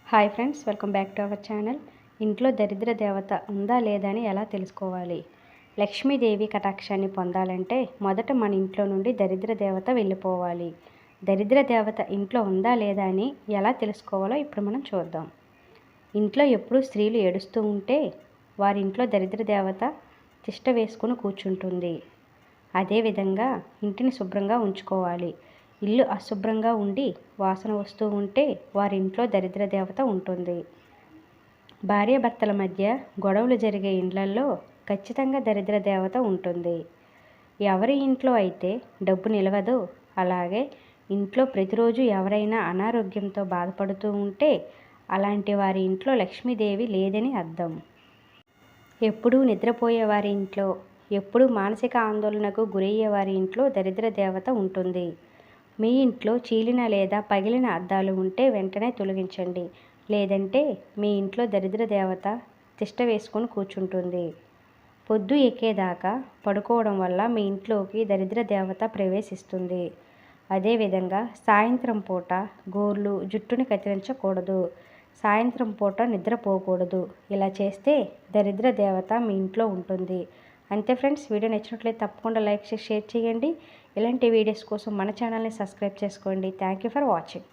Hi friends, welcome back to our channel. ఇంట్లో దరిద్ర దేవత ఉందా లేదా అని ఎలా తెలుసుకోవాలి? లక్ష్మీదేవి కటాక్షాన్ని పొందాలంటే మొదట మన ఇంట్లో నుండి దరిద్ర దేవత వెళ్ళిపోవాలి. దరిద్ర దేవత ఇంట్లో ఉందా లేదా అని ఎలా తెలుసుకోవాలో ఇప్పుడు మనం చూద్దాం. ఇంట్లో ఎప్పుడూ స్త్రీలు ఏడుస్తూ ఉంటే వారి ఇంట్లో దరిద్ర దేవత తిష్ట వేసుకుని కూర్చుంటుంది. అదేవిధంగా ఇంటిని శుభ్రంగా ఉంచుకోవాలి. ఇల్లు అశుభ్రంగా ఉండి వాసన వస్తూ ఉంటే వారి ఇంట్లో దరిద్ర దేవత ఉంటుంది. భార్యాభర్తల మధ్య గొడవలు జరిగే ఇండ్లల్లో ఖచ్చితంగా దరిద్ర దేవత ఉంటుంది. ఎవరి ఇంట్లో అయితే డబ్బు నిలవదో, అలాగే ఇంట్లో ప్రతిరోజు ఎవరైనా అనారోగ్యంతో బాధపడుతూ ఉంటే అలాంటి వారి ఇంట్లో లక్ష్మీదేవి లేదని అర్థం. ఎప్పుడూ నిద్రపోయే వారి ఇంట్లో, ఎప్పుడూ మానసిక ఆందోళనకు గురయ్యే వారి ఇంట్లో దరిద్ర దేవత ఉంటుంది. మీ ఇంట్లో చీలిన లేదా పగిలిన అద్దాలు ఉంటే వెంటనే తొలగించండి. లేదంటే మీ ఇంట్లో దరిద్ర దేవత తిష్ట వేసుకొని కూర్చుంటుంది. పొద్దు ఎక్కేదాకా పడుకోవడం వల్ల మీ ఇంట్లోకి దరిద్ర దేవత ప్రవేశిస్తుంది. అదేవిధంగా సాయంత్రం పూట గోర్లు, జుట్టుని కత్తిరించకూడదు. సాయంత్రం పూట నిద్రపోకూడదు. ఇలా చేస్తే దరిద్ర దేవత మీ ఇంట్లో ఉంటుంది. అంతే ఫ్రెండ్స్, వీడియో నచ్చినట్లయితే తప్పకుండా లైక్ చేసి షేర్ చేయండి. ఇలాంటి వీడియోస్ కోసం మన ఛానల్ని సబ్స్క్రైబ్ చేసుకోండి. Thank you for watching.